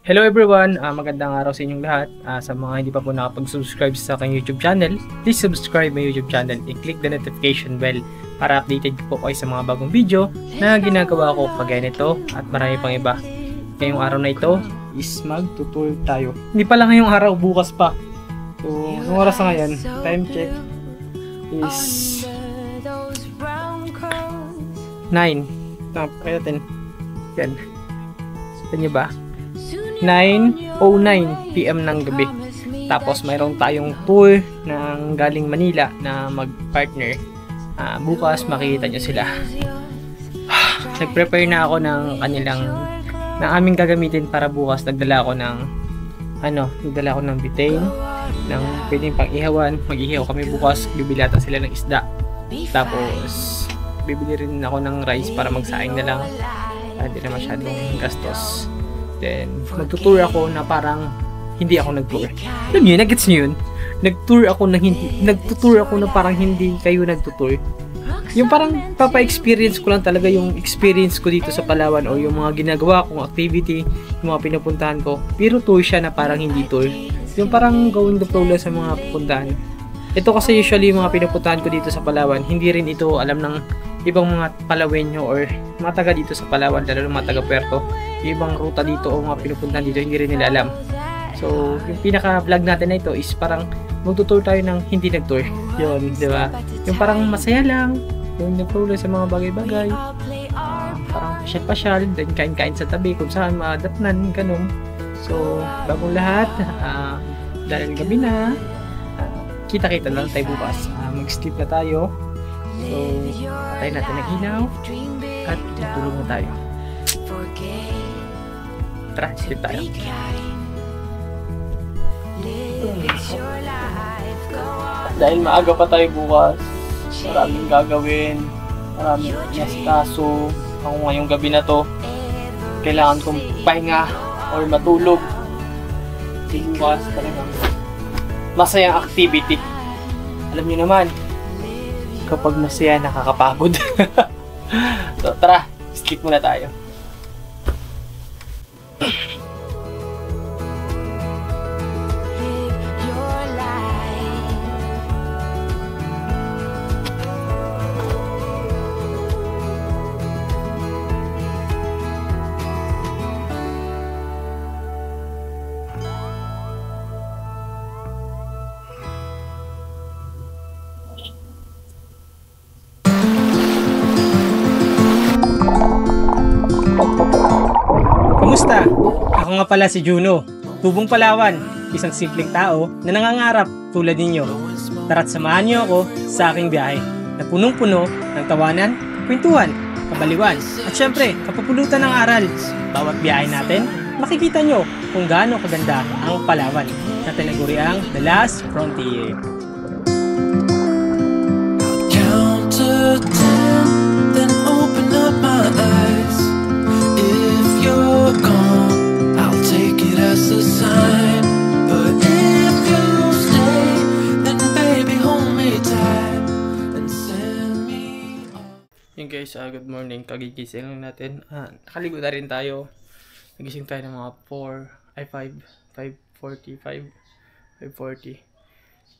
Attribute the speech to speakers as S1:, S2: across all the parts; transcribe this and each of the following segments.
S1: Hello everyone! Magandang araw sa inyong lahat. Sa mga hindi pa po nakapag-subscribe sa aking YouTube channel, please subscribe my YouTube channel and click the notification bell para updated po kayo sa mga bagong video na ginagawa ko kagaya nito at marami pang iba. Ngayong araw na ito is mag-tutor tayo. Hindi pala ngayong araw, bukas pa. So, yung oras na ngayon, time check is 9. Kaya natin. Yan. Sa niyo ba? 9:09 PM ng gabi. Tapos mayroon tayong tour ng galing Manila na mag-partner. Bukas makikita nyo sila. Nag-prepare na ako ng aming gagamitin para bukas. Nagdala ako ng butane, ng pwedeng pang-ihawan. Mag-ihaw kami bukas, bibilata sila ng isda. Tapos bibili rin ako ng rice para magsaing na lang. Hindi na masyadong gastos. Then, magtutour ako na parang hindi ako nag-tour. Alam niyo, nag-gets niyo yun? Nagtutour ako na parang hindi kayo nagtutour. Yung parang papa-experience ko lang talaga yung experience ko dito sa Palawan o yung mga ginagawa kong activity, yung mga pinupuntahan ko. Pero tour siya na parang hindi tour. Yung parang going the flow lang sa mga pupuntahan. Ito kasi usually yung mga pinupuntahan ko dito sa Palawan, hindi rin ito alam ng ibang mga Palawenyo or mga taga dito sa Palawan, lalo ng mga taga Puerto. Yung ibang ruta dito o mga pinupuntahan dito, hindi rin nila alam. So, yung pinaka-vlog natin na ito is parang magtutour tayo ng hindi nag-tour. Yun, di ba? Yung parang masaya lang, yung nag-flow sa mga bagay-bagay. Parang pasyal-pasyal, then kain-kain sa tabi kung saan maadatnan, ganun. So, bagong lahat, dahil gabi na, kita-kita na lang tayo bukas. Mag-sleep na tayo. So, patayin natin ang ilaw at tutulog na tayo. Tara, sleep tayo. Dahil maaga pa tayo bukas, maraming gagawin, maraming inaskaso. Ako ngayong gabi na to, kailangan kong pahinga or matulog. Kasi bukas talagang masayang activity. Alam niyo naman, kapag masaya, nakakapagod. So, tara, sleep muna tayo. Kamusta? Ako nga pala si Juno, tubong Palawan, isang simpleng tao na nangangarap tulad ninyo. Tara't samahan niyo ako sa aking biyahe na punong-puno ng tawanan, kwentuhan, kabaliwan at syempre kapupulutan ng aral. Bawat biyahe natin, makikita nyo kung gaano kaganda ang Palawan na tinaguriang The Last Frontier.
S2: Count to 10, then open up my eyes. If you're gone, I'll take it as a sign. But if you stay, then baby hold me tight and send me on.
S1: Yun guys, good morning. Kagigising lang natin. Nakaligo na rin tayo. Nagising tayo ng mga 5:40.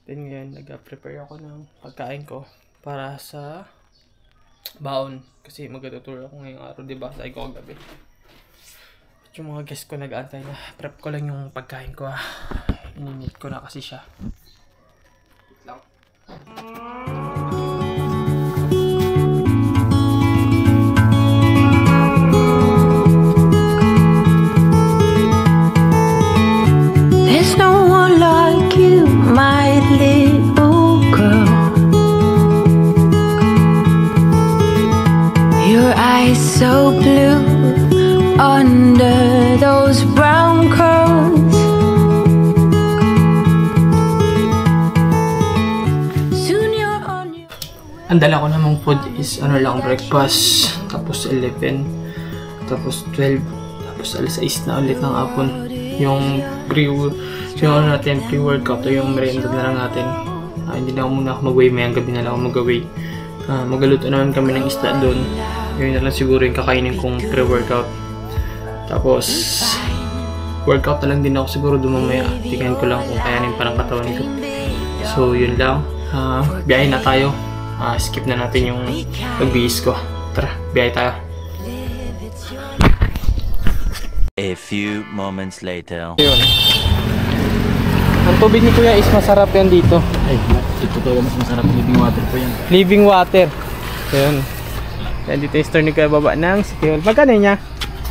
S1: Then ngayon, nag-prepare ako ng pagkain ko para sa baon. Kasi mag-tutor ako ngayong araw, diba? Sa ko kagabi. Yung mga guests ko nag-aantay na. Prep ko lang yung pagkain ko. Ininit ko na kasi siya. Wait lang.
S3: There's no one like you, my little girl. Your eyes so blue under those brown curls. Soon you're on your...
S1: Ang dala ko namang food is breakfast, tapos 11, tapos 12, tapos alas 6 na ulit ng hapon. Yung pre-workout o yung merienda na lang natin. Hindi na ako muna mag-weigh, mayang gabi na lang ako mag-weigh. Magaluto naman kami ng isda doon. Yun na lang siguro yung kakainin kong pre-workout. Tapos Workout na lang din ako siguro doon mamaya. Tingnan ko lang kung kayanin pa ng katawan ko. So yun lang. Biyahe na tayo. Skip na natin yung pagbihis ko. Tara, biyahe tayo.
S4: A few moments later.
S1: Yun. Ang tubig ni Kuya is masarap yan dito.
S5: Ay, ito talaga mas masarap. Living water po yan.
S1: Living water. Yun. Yan dito yung store ni Kuya baba ng City Hall. Magkano niya?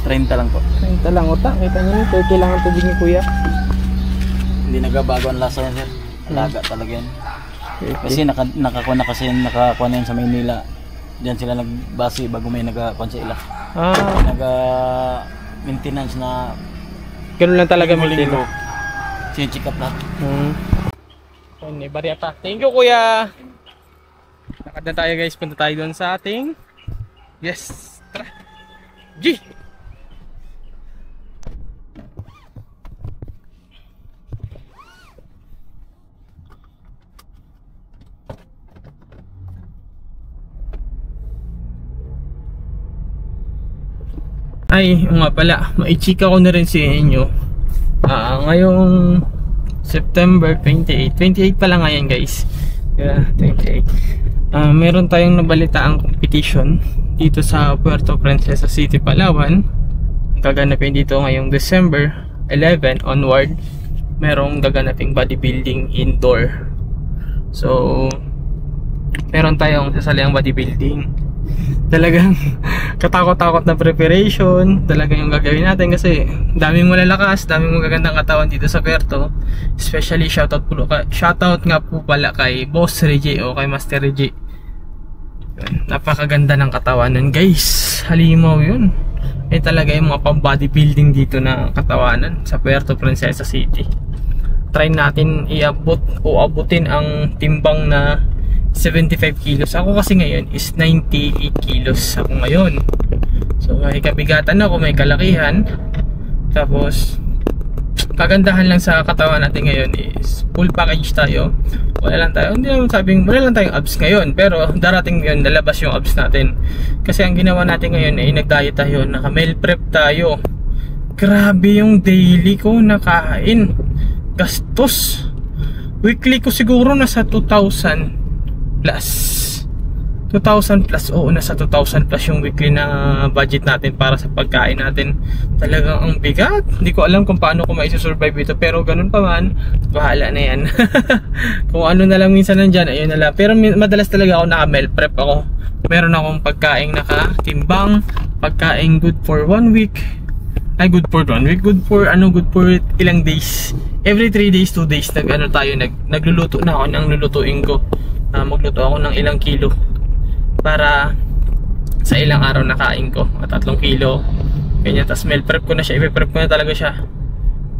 S5: 30 lang po.
S1: 30 lang uta. Kita niyo yung 30 lang ang tubig ni Kuya.
S5: Hindi nagbabago ang lasa yan, sir. Alaga talaga yan. Kasi nakakuha na yan sa Maynila. Diyan sila nagbase bago may nagkakuha sa ila. Nag-maintenance na
S1: ganun lang talaga
S5: linggo. Sine-check up lahat.
S1: Yun, ibarya pa. Thank you, Kuya. Lakad na tayo, guys. Punta tayo doon sa ating... Yes! Tara! G! Ay, nga pala, maichika ko na rin sa inyo. Ngayong September 28. 28 pa lang ngayon, guys. Yeah, 28. Meron tayong nabalitaang competition dito sa Puerto Princesa City, Palawan. Gaganapin dito ngayong December 11 onward. Merong gaganaping bodybuilding indoor. So, meron tayong sasaliang bodybuilding. Talagang katakot-takot na preparation. Talagang yung gagawin natin kasi daming malalakas, daming magagandang katawan dito sa Puerto. Especially shoutout nga po pala kay Boss Reggie o kay Master Reggie. Napakaganda ng katawan nun, guys. Halimaw yun. Talaga yung mga pang-bodybuilding dito na katawanan sa Puerto Princesa City. Try natin abutin ang timbang na 75 kilos. Ako kasi ngayon is 98 kilos ako ngayon. So may kabigatan ako, may kalakihan. Tapos kagandahan lang sa katawan natin ngayon is full package tayo. Wala lang tayong abs ngayon, pero darating yun, lalabas yung abs natin. Kasi ang ginawa natin ngayon ay nag-diet tayo, naka-meal prep tayo. Grabe yung daily ko nakain. Gastos. Weekly ko siguro nasa 2,000 plus. 2,000 plus. Oo, nasa 2,000 plus yung weekly na budget natin para sa pagkain natin. Talagang ang bigat. Hindi ko alam kung paano ko maisurvive ito, pero ganun pa man, bahala na yan. Kung ano na lang minsan nandyan, ayun na lang. Pero madalas talaga ako naka-meal prep ako. Meron akong pagkain nakatimbang, pagkain good for 1 week. Ay, good for 1 week, good for ilang days. Every 3 days, 2 days nagluluto na ako ng lulutuin ko. Magluto ako ng ilang kilo para sa ilang araw na kain ko. 3 kilo ganyan. Tapos meal prep ko na siya, i-prep ko na talaga siya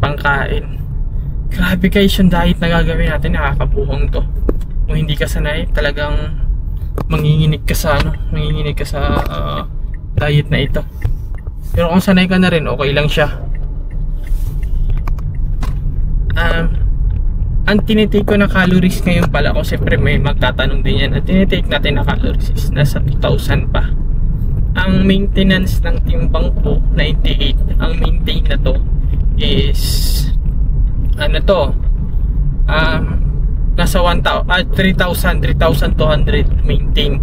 S1: pangkain. Grabe guys yung diet na gagawin natin. Nakakabuhong to. Kung hindi ka sanay, talagang manginginig ka sa diet na ito. Pero kung sanay ka na rin, okay lang siya. Ang tinitake ko na calories ngayon pala, kung siyempre may magtatanong din yan, ang tinitake natin na calories is nasa 2,000 pa. Ang maintenance ng timbang ko 98. Ang maintain na to is nasa 3,200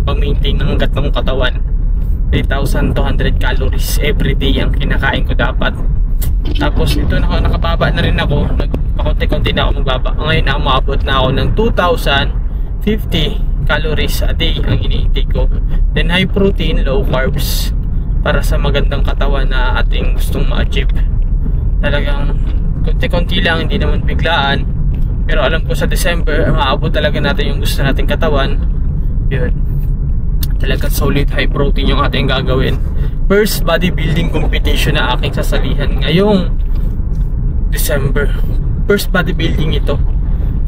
S1: pang-maintain ng hanggat ng katawan. 3,200 calories everyday ang kinakain ko dapat. Tapos ito nakababa na rin ako, pakunti-kunti na ako magbaba. Ngayon umabot na ako ng 2,050 calories a day ang ini-intake ko. Then high protein, low carbs para sa magandang katawan na ating gustong ma-achieve. Talagang kunti-kunti lang, hindi naman biglaan. Pero alam ko sa December, maabot talaga natin yung gusto nating katawan. Yun. Talagang solid high protein yung ating gagawin. First bodybuilding competition na aking sasalihan ngayong December. First bodybuilding ito.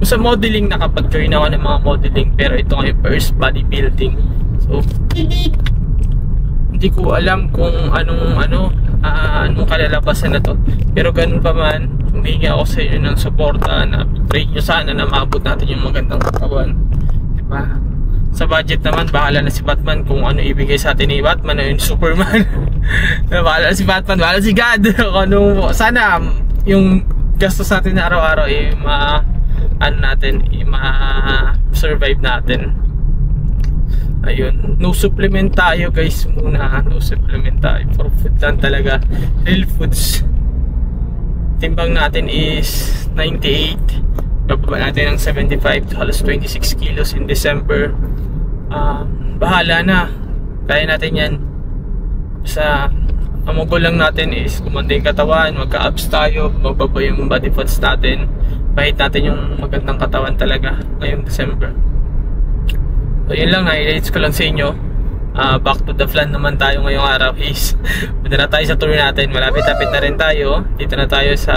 S1: Kung sa modeling, nakapag-join ako ng mga modeling, pero ito ngayon first bodybuilding. So hindi ko alam kung anong kalalabasan na to. Pero ganun pa man, humingi ako sa inyo ng suporta na pray nyo sana na maabot natin yung magandang katawan. Diba? Sa budget naman, bahala na si Batman kung ano ibigay sa atin ni Batman o yung Superman. Bahala na si Batman, bahala si God. Sana yung gastos natin na araw-araw ma-survive natin. Ayun, no supplement tayo guys muna, no supplement tayo, for food lang talaga, real foods. Timbang natin is 98, bababa natin ng 75, halos 26 kilos in December. Bahala na, kaya natin yan. Ang goal lang natin is kumanda yung katawan, magka-abs tayo, magbaba yung body fats natin, kahit natin yung magandang katawan talaga ngayong December. So yun lang, highlights ko lang sa inyo. Back to the plan naman tayo ngayong araw is punta na tayo sa tour natin, malapit-lapit na rin tayo. Dito na tayo sa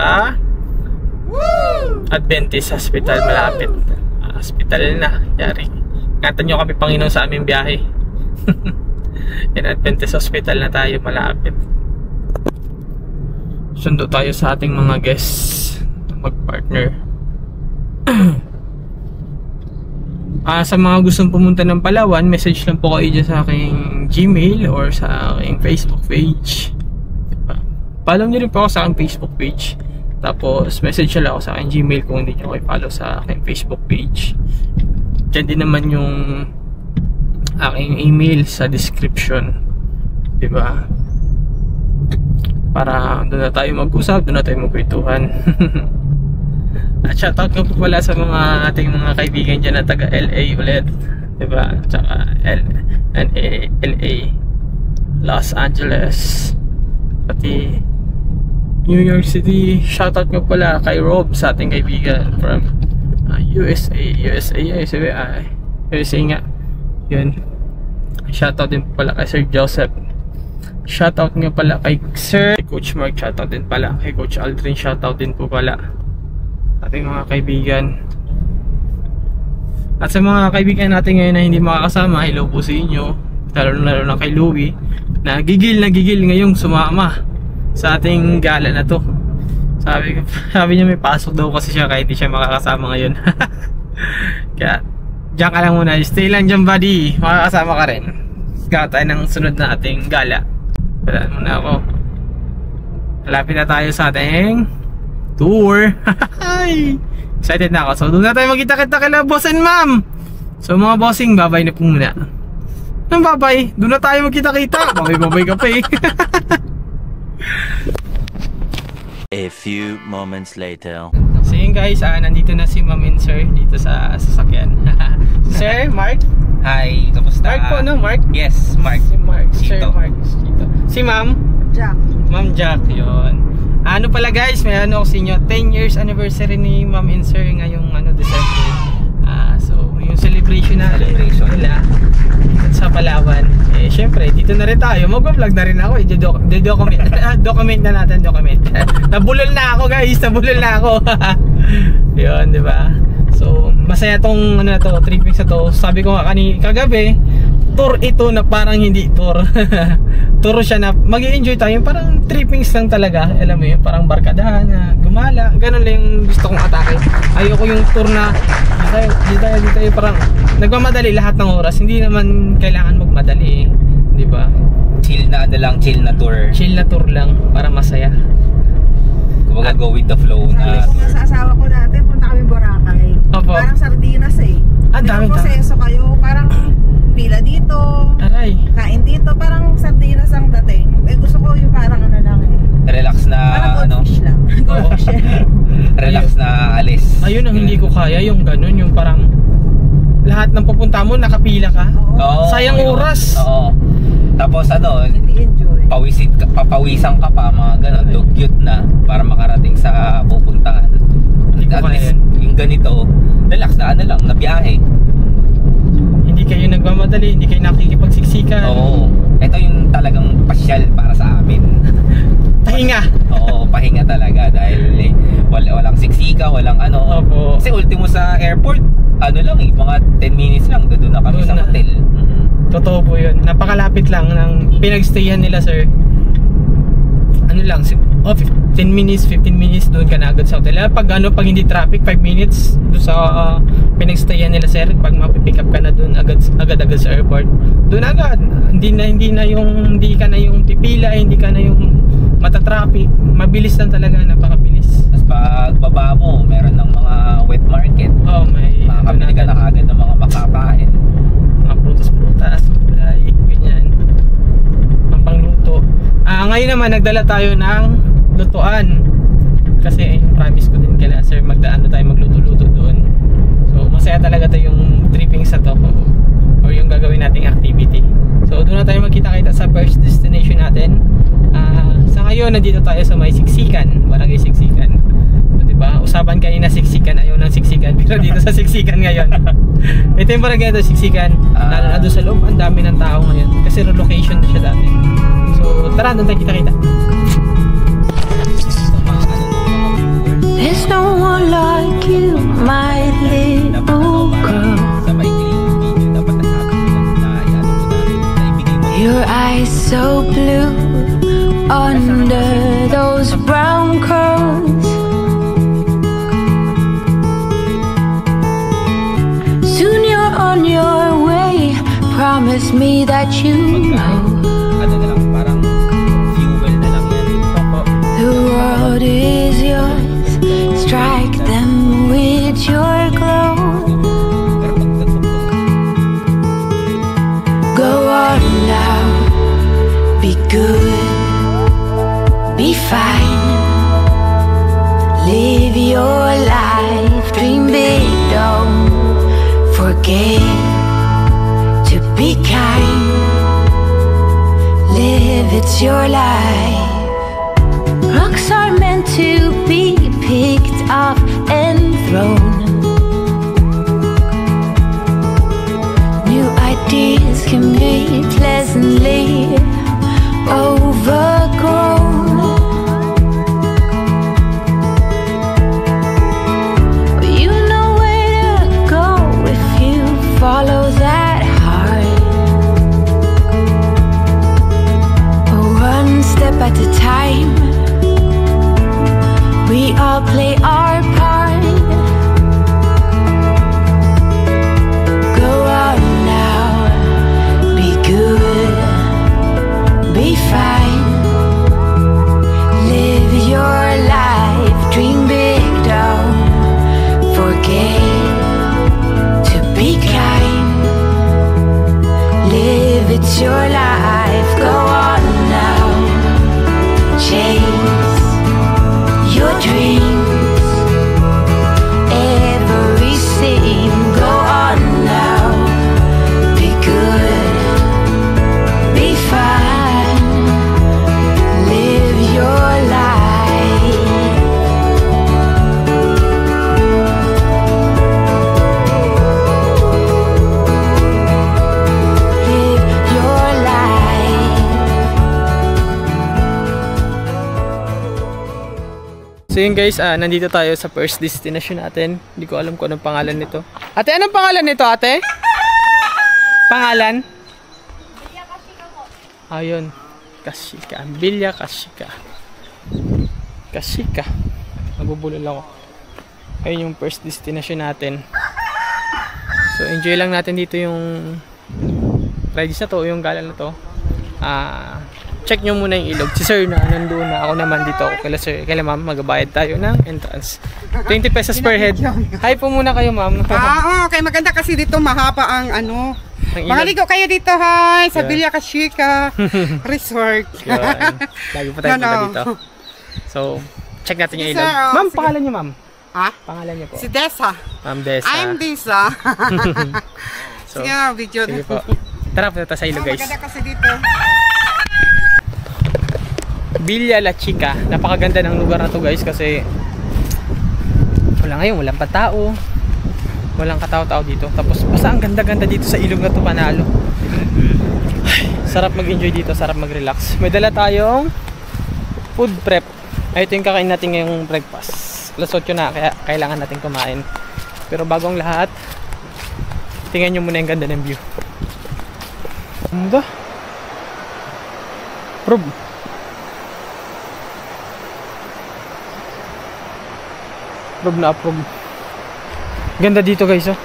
S1: Adventist Hospital, malapit. Hospital na, yari. Ingatan nyo kami Panginoon sa aming biyahe. Yan, Adventist Hospital na tayo, malapit. Sundo tayo sa ating mga guests, mag-partner. Sa mga gustong pumunta ng Palawan, message lang po kayo dyan sa aking Gmail or sa aking Facebook page. Follow nyo rin po ako sa aking Facebook page. Tapos message lang ako sa aking Gmail kung hindi nyo kayo follow sa aking Facebook page. Dyan din naman yung aking email sa description, diba? Para doon na tayo mag-usap, doon na tayo magkwentuhan. At shoutout ko po pala sa mga ating mga kaibigan dyan na taga LA ulit, diba? Tsaka LA, Los Angeles, pati New York City. Shoutout ko pala kay Rob, sa ating kaibigan from USA nga. Yun. Shoutout din po pala kay Sir Joseph. Shoutout nga pala kay Coach Mark. Shoutout din pala kay Coach Aldrin. Shoutout din po pala ating mga kaibigan. At sa mga kaibigan natin ngayon na hindi makakasama, hello po sa inyo. Lalo na kay Louie na gigil ngayong sumama sa ating gala na to. Sabi niya may pasok daw kasi siya kaya hindi siya makakasama ngayon. Kaya diyan ka lang muna, stay lang dyan buddy, makakasama ka rin. Gawin tayo ng sunod na ating gala. Wala muna ako. Malapit na tayo sa ating tour. Excited na ako. So doon na tayo magkita-kita kila boss and ma'am. So mga bossing, babay na po muna. Nang babay, doon na tayo magkita-kita. Babay ka pa eh.
S4: A few moments later.
S1: So yun guys, nandito na si ma'am and sir dito sa sasakyan. Sir, Mark?
S6: Hi, kamusta?
S1: Mark po, no? Mark?
S6: Yes, Mark.
S1: Si Mark, Sir
S6: Chito.
S1: Mark Chito. Si ma'am?
S7: Jack.
S1: Ma'am Jack, yun. Ano pala guys, may ano ako sa inyo, 10 years anniversary ni ma'am and sir ngayong December. So yung celebration nila sa Palawan. Syempre, dito na rin tayo. Mag-vlog na rin ako. Document na natin. Nabulol na ako guys, yun, di ba? So masaya tong tripping sa to. Sabi ko nga kagabi, tour ito na parang hindi tour. Tour siya na mag-i-enjoy tayo, parang trippings lang talaga. Alam mo yun, parang barkadahan na gumala. Ganun lang yung gusto kong atake. Ayoko yung tour na di tayo parang nagmamadali lahat ng oras. Hindi naman kailangan magmadali, di ba?
S6: Chill na tour.
S1: Chill na tour lang para masaya.
S6: Kumbaga go with the flow na
S7: Sabi ko nga sa asawa ko dati, punta kami Boracay.
S1: Opo.
S7: Parang sardinas eh.
S1: Ang dami
S7: May proseso kayo, parang pila dito,
S1: Aray.
S7: kain dito, parang sardinas ang dating. Gusto ko yung parang lang eh.
S6: relax na
S7: Parang goldfish lang. Goldfish eh.
S6: relax na alis.
S1: Ayun ang hindi ko kaya, yung ganun, yung parang lahat ng pupunta mo nakapila ka.
S6: Oo,
S1: Sayang
S6: yun.
S1: oras.
S6: Oo. Tapos
S7: Hindi enjoy.
S6: papawisan ka pa, mga ganun, dugyot na para makarating sa pupuntahan.
S1: Hindi ko
S6: At
S1: kaya
S6: least, yung ganito, relax na lang, na biyahe.
S1: Hindi kayo nagmamadali, hindi kayo nakikipagsiksikan.
S6: Oo. Ito yung talagang pasyal para sa amin.
S1: Pahinga.
S6: Oo, pahinga talaga dahil walang siksika, walang ano.
S1: Opo.
S6: Kasi ultimo sa airport, mga 10 minutes lang, doon na kami
S1: Doon
S6: sa
S1: na.
S6: hotel.
S1: Totoo po yun. Napakalapit lang ng pinagstayan nila, sir. Ano lang, 10 minutes, 15 minutes doon ka na agad sa hotel. Pag hindi traffic, 5 minutes doon sa pinagstayan nila, sir. Pag mapipick up ka na doon agad-agad sa airport, doon agad. Hindi ka na yung pipila, hindi ka na yung mata-traffic. Mabilis lang talaga, napakabilis. naman nagdala tayo ng lutuan. Kasi yung promise ko din kila sir, magluto-luto doon. So masaya talaga to yung tripping sa to or yung gagawin nating activity. So doon na tayo magkita-kita sa first destination natin. Sa ngayon nandito tayo sa may Siksikan, barangay Siksikan. So, diba? Usapan kanina Siksikan, ayaw ng Siksikan, pero dito sa Siksikan ngayon. Ito yung barangay ito, Siksikan. Lalo sa loob, ang dami ng tao ngayon kasi relocation na siya dati. So tara, doon tayo kita-kita.
S3: There's no one like you, my little girl. Your eyes so blue under those brown curls. Soon you're on your way. Promise me that you know the world is yours. Strike them with your glow. Go on now, be good, be fine. Live your life, dream big, don't forget to be kind. Live, it's your life. Rocks are meant to be picked up and thrown. New ideas can be pleasantly overgrown. You know where to go if you follow that heart. One step at a time. We all play our part. Go on now, be good, be fine. Live your life, dream big, don't forget to be kind. Live, it's your life. Go on now, chase your dreams, every scene. Go on now, be good, be fine. Live your life. Live your life.
S1: So yun guys, nandito tayo sa first destination natin. Hindi ko alam kung anong pangalan nito. Ate, anong pangalan nito, ate? Pangalan? Villa Kashika po. Ayun. Kashika. Villa Kashika. Kashika. Nabubulol ako. Ayun yung first destination natin. So enjoy lang natin dito yung rides na to, yung gala na to. Check nyo muna yung ilog. Si sir na nandoon na, ako naman dito ako kala sir, kala ma'am, magbabayad tayo ng entrance. 20 pesos per head. Hi po muna kayo ma'am.
S7: Okay, maganda kasi dito mahaba ang ano. Makaligo kayo dito, hi, sa Villa Kashika Resort.
S1: Lagi po tayo punta dito. So, check natin yung ilog. Ma'am, pangalan nyo ma'am?
S7: Ha?
S1: Pangalan nyo po?
S7: Si Dessa.
S1: Ma'am Dessa.
S7: I'm Dessa.
S1: So,
S7: sige, video.
S1: Sige po. Tara, punta sa ilog guys.
S7: Maganda kasi dito.
S1: Villa La Chica. Napakaganda ng lugar na to guys kasi wala ngayon, walang patao, walang katao-tao dito. Tapos basta ang ganda-ganda dito sa ilog na to, panalo. Ay, sarap mag-enjoy dito, sarap mag-relax. May dala tayong food prep. Ay, ito yung kakain natin ngayong breakfast. Alas 8 na, kaya kailangan natin kumain. Pero bago ang lahat, tingnan nyo muna yung ganda ng view. Ganda. Prob. Approve na approve. Ganda dito guys, oh.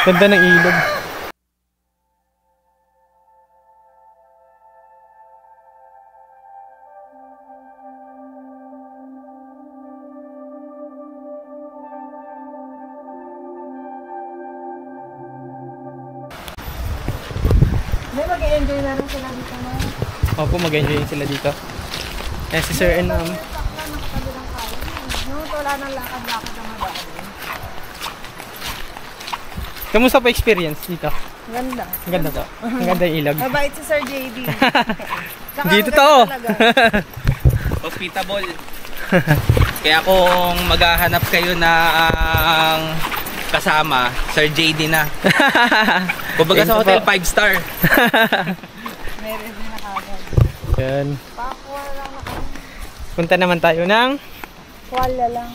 S1: Ganda ng ilog.
S8: May mag-enjoy na rin sila dito na.
S1: Opo, mag-enjoy sila dito. Eh, si Sir and
S8: No, wala nang lakad-lakad na madaan.
S1: kamusta pa experience dito?
S8: Ganda.
S1: Ang ganda to. Ang ganda yung ilog.
S8: Mabait si Sir JD. Saka
S1: Dito
S8: ang
S1: to.
S8: ganda talaga.
S6: Hospitable. Kaya kung maghahanap kayo na ang kasama, Sir JD na. Kumbaga sa hotel 5 star.
S8: Meron din na kagad.
S1: Yan.
S8: Pakuha lang ako.
S1: Punta naman tayo ng
S8: Wala lang.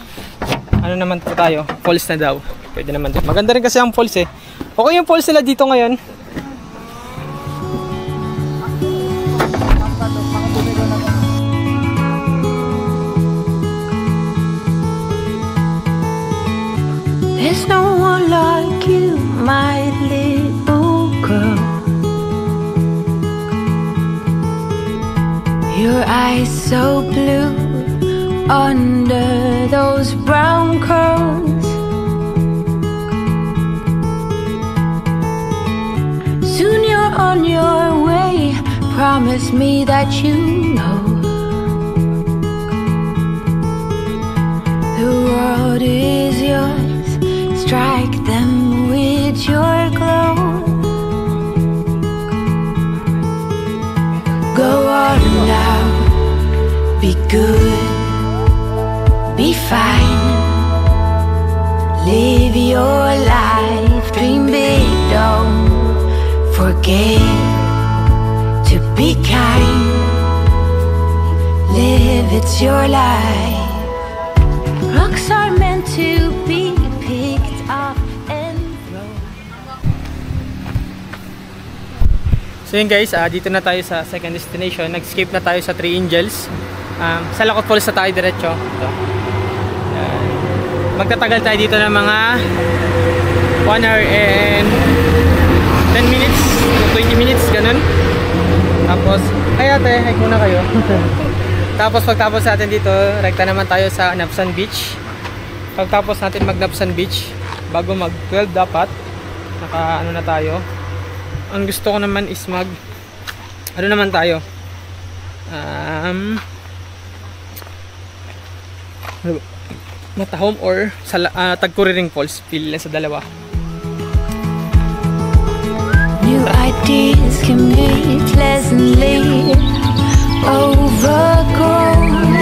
S1: ano naman po tayo? Falls na daw. Pwede naman. Maganda rin kasi ang falls eh. Okay yung falls nila dito ngayon.
S3: There's no one like you, my little girl. Your eyes so blue under those brown curls. Soon you're on your way. Promise me that you know the world is yours. Strike them with your glow. Go on now, be good, be fine. Live your life, dream big, don't forget to be kind. Live, it's your life. Rocks are meant to be picked up and thrown.
S1: So yun guys, dito na tayo sa second destination. Nag-skip na tayo sa Three Angels. Sa Lacot Falls na tayo diretso. Ito. Yan. Magtatagal tayo dito ng mga 1 hour and 10 minutes, 20 minutes, ganun. Tapos, ay ate, hike muna kayo. Tapos pagtapos natin dito, rekta naman tayo sa Napsan Beach. Pagtapos natin mag Napsan Beach, bago mag 12 dapat, naka ano na tayo. Ang gusto ko naman is mag ano naman tayo, Matahom or sa Tagkuriring Falls, pili lang sa dalawa.
S3: New ideas can be pleasantly overgrown.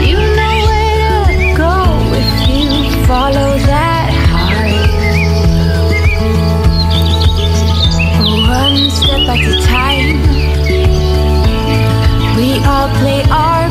S3: You know where to go if you follow that heart. One step at a time. We all play our